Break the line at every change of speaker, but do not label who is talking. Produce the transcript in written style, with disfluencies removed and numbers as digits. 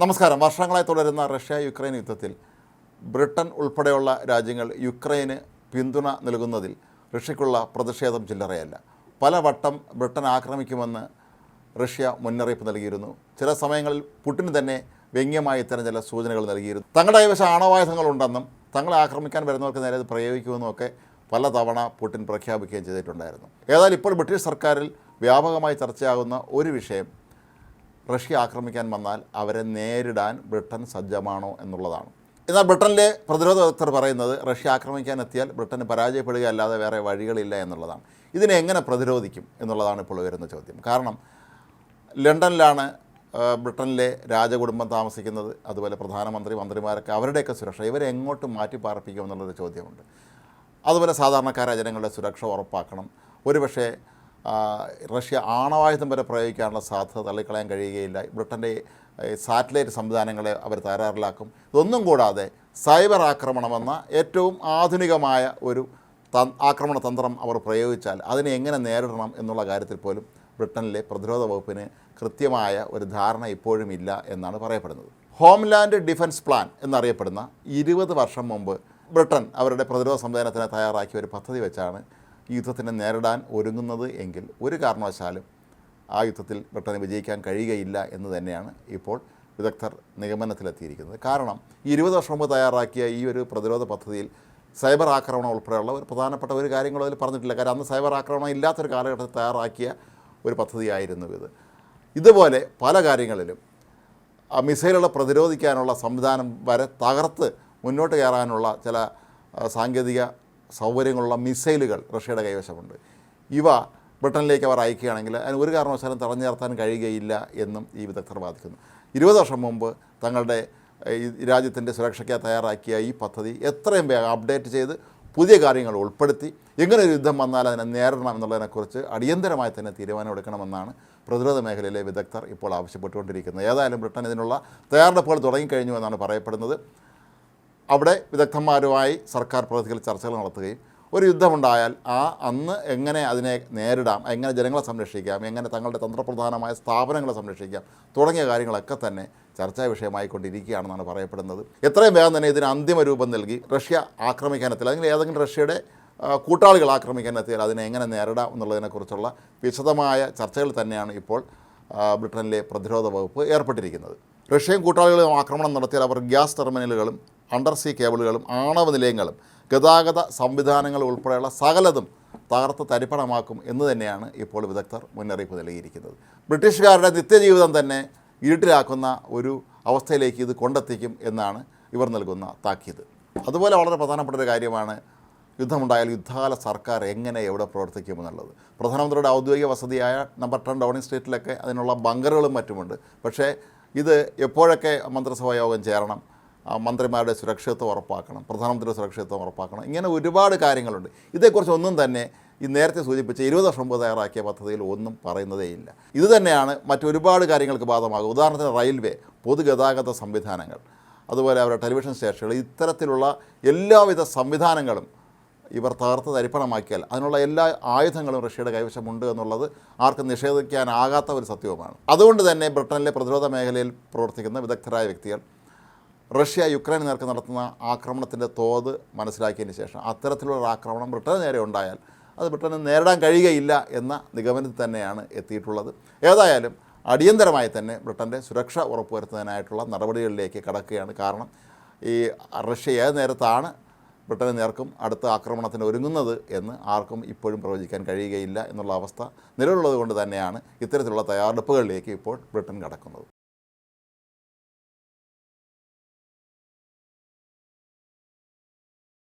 നമസ്കാരം. വർഷങ്ങളായി തുടരുന്ന റഷ്യ യുക്രൈൻ യുദ്ധത്തിൽ ബ്രിട്ടൻ ഉൾപ്പെടെയുള്ള രാജ്യങ്ങൾ യുക്രൈന് പിന്തുണ നൽകുന്നതിൽ റഷ്യയ്ക്കുള്ള പ്രതിഷേധം ചില്ലറയല്ല. പലവട്ടം ബ്രിട്ടൻ ആക്രമിക്കുമെന്ന് റഷ്യ മുന്നറിയിപ്പ് നൽകിയിരുന്നു. ചില സമയങ്ങളിൽ പുടിന് തന്നെ വ്യംഗ്യമായി ഇത്തരം ചില സൂചനകൾ നൽകിയിരുന്നു. തങ്ങളുടെ കൈവശം ആണവായുധങ്ങളുണ്ടെന്നും തങ്ങളെ ആക്രമിക്കാൻ വരുന്നവർക്ക് നേരെ അത് പ്രയോഗിക്കുമെന്നുമൊക്കെ പലതവണ പുടിൻ പ്രഖ്യാപിക്കുകയും ചെയ്തിട്ടുണ്ടായിരുന്നു. ഏതായാലും ഇപ്പോൾ ബ്രിട്ടീഷ് സർക്കാരിൽ വ്യാപകമായി ചർച്ചയാകുന്ന ഒരു വിഷയം റഷ്യ ആക്രമിക്കാൻ വന്നാൽ അവരെ നേരിടാൻ ബ്രിട്ടൻ സജ്ജമാണോ എന്നുള്ളതാണ്. എന്നാൽ ബ്രിട്ടനിലെ പ്രതിരോധ വിദഗ്ധർ പറയുന്നത് റഷ്യ ആക്രമിക്കാൻ എത്തിയാൽ ബ്രിട്ടന് പരാജയപ്പെടുക അല്ലാതെ വേറെ വഴികളില്ല എന്നുള്ളതാണ്. ഇതിനെ എങ്ങനെ പ്രതിരോധിക്കും എന്നുള്ളതാണ് ഇപ്പോൾ വരുന്ന ചോദ്യം. കാരണം ലണ്ടനിലാണ് ബ്രിട്ടനിലെ രാജകുടുംബം താമസിക്കുന്നത്. അതുപോലെ പ്രധാനമന്ത്രി, മന്ത്രിമാരൊക്കെ അവരുടെയൊക്കെ സുരക്ഷ ഇവരെ എങ്ങോട്ടും മാറ്റി പാർപ്പിക്കും എന്നുള്ളൊരു ചോദ്യമുണ്ട്. അതുപോലെ സാധാരണക്കാരായ ജനങ്ങളുടെ സുരക്ഷ ഉറപ്പാക്കണം. ഒരുപക്ഷേ റഷ്യ ആണവായുധം വരെ പ്രയോഗിക്കാനുള്ള സാധ്യത തള്ളിക്കളയാൻ കഴിയുകയില്ല. ബ്രിട്ടൻ്റെ സാറ്റലൈറ്റ് സംവിധാനങ്ങളെ അവർ തകരാറിലാക്കും. ഇതൊന്നും കൂടാതെ സൈബർ ആക്രമണമെന്ന ഏറ്റവും ആധുനികമായ ഒരു ആക്രമണ തന്ത്രം അവർ പ്രയോഗിച്ചാൽ അതിനെ എങ്ങനെ നേരിടണം എന്നുള്ള കാര്യത്തിൽ പോലും ബ്രിട്ടനിലെ പ്രതിരോധ വകുപ്പിന് കൃത്യമായ ഒരു ധാരണ ഇപ്പോഴും ഇല്ല എന്നാണ് പറയപ്പെടുന്നത്. ഹോംലാൻഡ് ഡിഫൻസ് പ്ലാൻ എന്നറിയപ്പെടുന്ന 20 വർഷം മുമ്പ് ബ്രിട്ടൻ അവരുടെ പ്രതിരോധ സംവിധാനത്തിന് തയ്യാറാക്കിയ ഒരു പദ്ധതി വെച്ചാണ് ഈ യുദ്ധത്തിനെ നേരിടാൻ ഒരുങ്ങുന്നത് എങ്കിൽ ഒരു കാരണവശാലും ആ യുദ്ധത്തിൽ ബ്രിട്ടന് വിജയിക്കാൻ കഴിയുകയില്ല എന്ന് തന്നെയാണ് ഇപ്പോൾ വിദഗ്ധർ നിഗമനത്തിലെത്തിയിരിക്കുന്നത്. കാരണം 20 വർഷം മുമ്പ് തയ്യാറാക്കിയ ഈ ഒരു പ്രതിരോധ പദ്ധതിയിൽ സൈബർ ആക്രമണം ഉൾപ്പെടെയുള്ള ഒരു പ്രധാനപ്പെട്ട ഒരു കാര്യങ്ങളും അതിൽ പറഞ്ഞിട്ടില്ല. കാരണം അന്ന് സൈബർ ആക്രമണം ഇല്ലാത്തൊരു കാലഘട്ടത്തിൽ തയ്യാറാക്കിയ ഒരു പദ്ധതിയായിരുന്നു ഇത്. ഇതുപോലെ പല കാര്യങ്ങളിലും മിസൈലുകളെ പ്രതിരോധിക്കാനുള്ള സംവിധാനം വരെ തകർത്ത് മുന്നോട്ട് കയറാനുള്ള ചില സാങ്കേതിക സൗകര്യങ്ങളുള്ള മിസൈലുകൾ റഷ്യയുടെ കൈവശമുണ്ട്. ഇവ ബ്രിട്ടനിലേക്ക് അവർ അയക്കുകയാണെങ്കിൽ അതിന് ഒരു കാരണവശാലും തടഞ്ഞു നിർത്താൻ കഴിയുകയില്ല എന്നും ഈ വിദഗ്ധർ വാദിക്കുന്നു. 20 വർഷം മുമ്പ് തങ്ങളുടെ രാജ്യത്തിൻ്റെ സുരക്ഷയ്ക്ക് തയ്യാറാക്കിയ ഈ പദ്ധതി എത്രയും വേഗം അപ്ഡേറ്റ് ചെയ്ത് പുതിയ കാര്യങ്ങൾ ഉൾപ്പെടുത്തി എങ്ങനെ ഒരു യുദ്ധം വന്നാൽ അതിനെ നേരിടണം എന്നുള്ളതിനെക്കുറിച്ച് അടിയന്തരമായി തന്നെ തീരുമാനമെടുക്കണമെന്നാണ് പ്രതിരോധ മേഖലയിലെ വിദഗ്ധർ ഇപ്പോൾ ആവശ്യപ്പെട്ടുകൊണ്ടിരിക്കുന്നത്. ഏതായാലും ബ്രിട്ടൻ ഇതിനുള്ള തയ്യാറെടുപ്പുകൾ തുടങ്ങിക്കഴിഞ്ഞു എന്നാണ് പറയപ്പെടുന്നത്. അവിടെ വിദഗ്ധന്മാരുമായി സർക്കാർ പ്രതിനിധികൾ ചർച്ചകൾ നടത്തുകയും ഒരു യുദ്ധമുണ്ടായാൽ അന്ന് എങ്ങനെ അതിനെ നേരിടാം, എങ്ങനെ ജനങ്ങളെ സംരക്ഷിക്കാം, എങ്ങനെ തങ്ങളുടെ തന്ത്രപ്രധാനമായ സ്ഥാപനങ്ങളെ സംരക്ഷിക്കാം തുടങ്ങിയ കാര്യങ്ങളൊക്കെ തന്നെ ചർച്ചാ വിഷയമായിക്കൊണ്ടിരിക്കുകയാണെന്നാണ് പറയപ്പെടുന്നത്. എത്രയും വേഗം തന്നെ ഇതിന് അന്തിമ രൂപം നൽകി റഷ്യ ആക്രമിക്കാനെത്തിയാൽ അല്ലെങ്കിൽ ഏതെങ്കിലും റഷ്യയുടെ കൂട്ടാളികൾ ആക്രമിക്കാനെത്തിയാൽ അതിനെ എങ്ങനെ നേരിടാം എന്നുള്ളതിനെക്കുറിച്ചുള്ള വിശദമായ ചർച്ചകൾ തന്നെയാണ് ഇപ്പോൾ ബ്രിട്ടനിലെ പ്രതിരോധ വകുപ്പ് ഏർപ്പെട്ടിരിക്കുന്നത്. റഷ്യയും കൂട്ടാളികളും ആക്രമണം നടത്തിയാൽ അവർ ഗ്യാസ് ടെർമിനലുകളും അണ്ടർസീ കേബിളുകളും ആണവ നിലയങ്ങളും ഗതാഗത സംവിധാനങ്ങൾ ഉൾപ്പെടെയുള്ള സകലതും തകർത്ത് തരിപ്പണമാക്കും എന്ന് തന്നെയാണ് ഇപ്പോൾ വിദഗ്ധർ മുന്നറിയിപ്പ് നൽകിയിരിക്കുന്നത്. ബ്രിട്ടീഷുകാരുടെ നിത്യജീവിതം തന്നെ ഇരുട്ടിലാക്കുന്ന ഒരു അവസ്ഥയിലേക്ക് ഇത് കൊണ്ടെത്തിക്കും എന്നാണ് ഇവർ നൽകുന്ന താക്കീത്. അതുപോലെ വളരെ പ്രധാനപ്പെട്ട ഒരു കാര്യമാണ് യുദ്ധമുണ്ടായാൽ യുദ്ധകാല സർക്കാർ എങ്ങനെ എവിടെ പ്രവർത്തിക്കുമെന്നുള്ളത്. പ്രധാനമന്ത്രിയുടെ ഔദ്യോഗിക വസതിയായ നമ്പർ 10 ഡൗണിംഗ് സ്ട്രീറ്റിലൊക്കെ അതിനുള്ള ബങ്കറുകളും മറ്റുമുണ്ട്. പക്ഷേ ഇത് എപ്പോഴൊക്കെ മന്ത്രിസഭാ യോഗം ചേരണം, മന്ത്രിമാരുടെ സുരക്ഷിതത്വം ഉറപ്പാക്കണം, പ്രധാനമന്ത്രിയുടെ സുരക്ഷിതത്വം ഉറപ്പാക്കണം, ഇങ്ങനെ ഒരുപാട് കാര്യങ്ങളുണ്ട്. ഇതേക്കുറിച്ചൊന്നും തന്നെ ഈ നേരത്തെ സൂചിപ്പിച്ച 20 വർഷം മുമ്പ് തയ്യാറാക്കിയ പദ്ധതിയിൽ ഒന്നും പറയുന്നതേയില്ല. ഇത് തന്നെയാണ് മറ്റൊരുപാട് കാര്യങ്ങൾക്ക് ബാധകമാകും. ഉദാഹരണത്തിന് റെയിൽവേ, പൊതുഗതാഗത സംവിധാനങ്ങൾ, അതുപോലെ അവരുടെ ടെലിവിഷൻ സ്റ്റേഷനുകൾ, ഇത്തരത്തിലുള്ള എല്ലാവിധ സംവിധാനങ്ങളും ഇവർ തകർത്ത് തരിപ്പണമാക്കിയാൽ അതിനുള്ള എല്ലാ ആയുധങ്ങളും റഷ്യയുടെ കൈവശമുണ്ട് എന്നുള്ളത് ആർക്കും നിഷേധിക്കാനാകാത്ത ഒരു സത്യവുമാണ്. അതുകൊണ്ട് തന്നെ ബ്രിട്ടനിലെ പ്രതിരോധ മേഖലയിൽ പ്രവർത്തിക്കുന്ന വിദഗ്ധരായ വ്യക്തികൾ റഷ്യ യുക്രൈന് നേർക്ക് നടത്തുന്ന ആക്രമണത്തിൻ്റെ തോത് മനസ്സിലാക്കിയതിന് ശേഷം അത്തരത്തിലുള്ള ആക്രമണം ബ്രിട്ടന് നേരെ ഉണ്ടായാൽ അത് ബ്രിട്ടന് നേരിടാൻ കഴിയുകയില്ല എന്ന നിഗമനത്തിൽ തന്നെയാണ് എത്തിയിട്ടുള്ളത്. ഏതായാലും അടിയന്തരമായി തന്നെ ബ്രിട്ടൻ്റെ സുരക്ഷ ഉറപ്പുവരുത്തുന്നതിനായിട്ടുള്ള നടപടികളിലേക്ക് കടക്കുകയാണ്. കാരണം ഈ റഷ്യ ഏത് നേരത്താണ് ബ്രിട്ടന് നേർക്കും അടുത്ത ആക്രമണത്തിന് ഒരുങ്ങുന്നത് എന്ന് ആർക്കും ഇപ്പോഴും പ്രവചിക്കാൻ കഴിയുകയില്ല എന്നുള്ള അവസ്ഥ നിലവിലുള്ളത് കൊണ്ട് തന്നെയാണ് ഇത്തരത്തിലുള്ള തയ്യാറെടുപ്പുകളിലേക്ക് ഇപ്പോൾ ബ്രിട്ടൻ കടക്കുന്നത്.